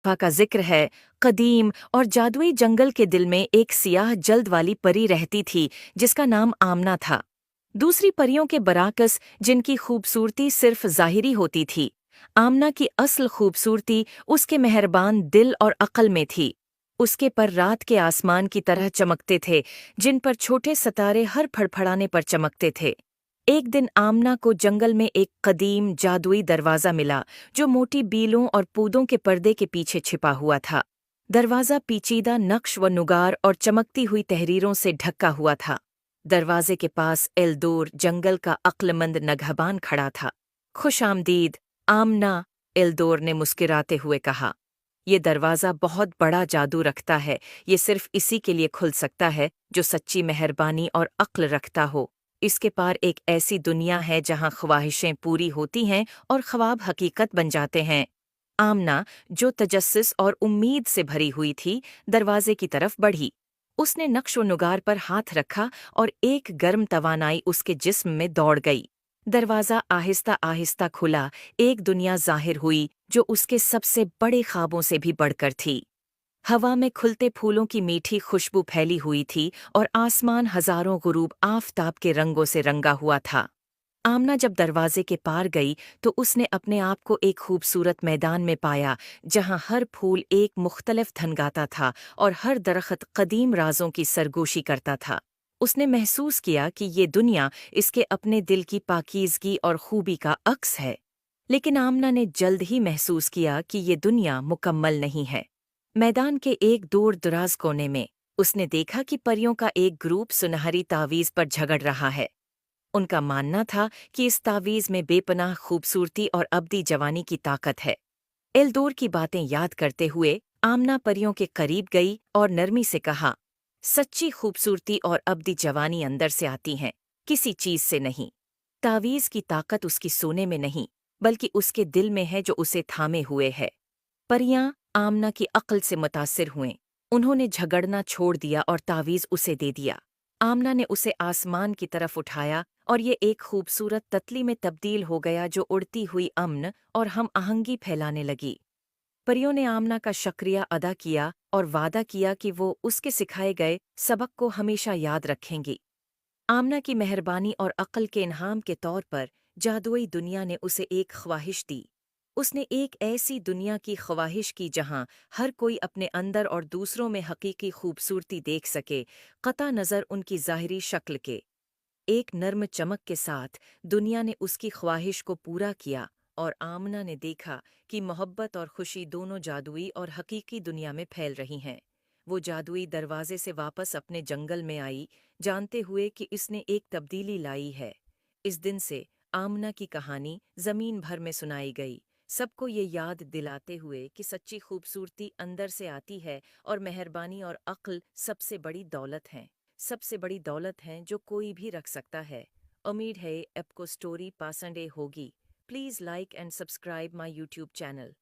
का जिक्र है। कदीम और जादुई जंगल के दिल में एक सियाह जल्द वाली परी रहती थी जिसका नाम आमना था। दूसरी परियों के बराकस, जिनकी खूबसूरती सिर्फ ज़ाहिरी होती थी, आमना की असल खूबसूरती उसके मेहरबान दिल और अक्ल में थी। उसके पर रात के आसमान की तरह चमकते थे, जिन पर छोटे सितारे हर फड़फड़ाने पर चमकते थे। एक दिन आमना को जंगल में एक कदीम जादुई दरवाज़ा मिला, जो मोटी बीलों और पूदों के पर्दे के पीछे छिपा हुआ था। दरवाज़ा पेचीदा नक्श व नुगार और चमकती हुई तहरीरों से ढका हुआ था। दरवाजे के पास एल्दोर, जंगल का अक्लमंद नगहबान खड़ा था। खुश आमदीद, आमना, एल्दोर ने मुस्कुराते हुए कहा। ये दरवाज़ा बहुत बड़ा जादू रखता है। ये सिर्फ इसी के लिए खुल सकता है जो सच्ची मेहरबानी और अक्ल रखता हो। इसके पार एक ऐसी दुनिया है जहाँ ख्वाहिशें पूरी होती हैं और ख्वाब हकीकत बन जाते हैं। आमना, जो तजस्सुस और उम्मीद से भरी हुई थी, दरवाजे की तरफ बढ़ी। उसने नक्श-ओ-नुगार पर हाथ रखा और एक गर्म तवानाई उसके जिस्म में दौड़ गई। दरवाज़ा आहिस्ता आहिस्ता खुला। एक दुनिया ज़ाहिर हुई जो उसके सबसे बड़े ख्वाबों से भी बढ़कर थी। हवा में खुलते फूलों की मीठी खुशबू फैली हुई थी और आसमान हजारों गुरूब आफताब के रंगों से रंगा हुआ था। आमना जब दरवाजे के पार गई तो उसने अपने आप को एक खूबसूरत मैदान में पाया, जहां हर फूल एक मुख्तलिफ धन गाता था और हर दरख्त कदीम राजों की सरगोशी करता था। उसने महसूस किया कि ये दुनिया इसके अपने दिल की पाकीज़गी और खूबी का अक्स है। लेकिन आमना ने जल्द ही महसूस किया कि ये दुनिया मुकम्मल नहीं है। मैदान के एक दूर दराज कोने में उसने देखा कि परियों का एक ग्रुप सुनहरी तावीज़ पर झगड़ रहा है। उनका मानना था कि इस तावीज़ में बेपनाह खूबसूरती और अब्दी जवानी की ताकत है। एल्दोर की बातें याद करते हुए आमना परियों के करीब गई और नरमी से कहा, सच्ची खूबसूरती और अब्दी जवानी अंदर से आती हैं, किसी चीज से नहीं। तावीज़ की ताकत उसकी सोने में नहीं, बल्कि उसके दिल में है जो उसे थामे हुए है। परियां आमना की अक्ल से मुतासिर हुएं। उन्होंने झगड़ना छोड़ दिया और तावीज़ उसे दे दिया। आमना ने उसे आसमान की तरफ उठाया और ये एक खूबसूरत ततली में तब्दील हो गया जो उड़ती हुई अमन और हम आहंगी फैलाने लगी। परियों ने आमना का शुक्रिया अदा किया और वादा किया कि वो उसके सिखाए गए सबक को हमेशा याद रखेंगी। आमना की मेहरबानी और अक्ल के इनाम के तौर पर जादुई दुनिया ने उसे एक ख्वाहिश दी। उसने एक ऐसी दुनिया की ख्वाहिश की जहां हर कोई अपने अंदर और दूसरों में हकीकी खूबसूरती देख सके, कता नज़र उनकी ज़ाहिरी शक्ल के। एक नर्म चमक के साथ दुनिया ने उसकी ख्वाहिश को पूरा किया और आमना ने देखा कि मोहब्बत और खुशी दोनों जादुई और हकीकी दुनिया में फैल रही हैं। वो जादुई दरवाजे से वापस अपने जंगल में आई, जानते हुए कि इसने एक तब्दीली लाई है। इस दिन से आमना की कहानी जमीन भर में सुनाई गई, सबको ये याद दिलाते हुए कि सच्ची खूबसूरती अंदर से आती है और मेहरबानी और अक्ल सबसे बड़ी दौलत हैं जो कोई भी रख सकता है। उम्मीद है आपको स्टोरी पसंद होगी। Please like and subscribe my YouTube channel.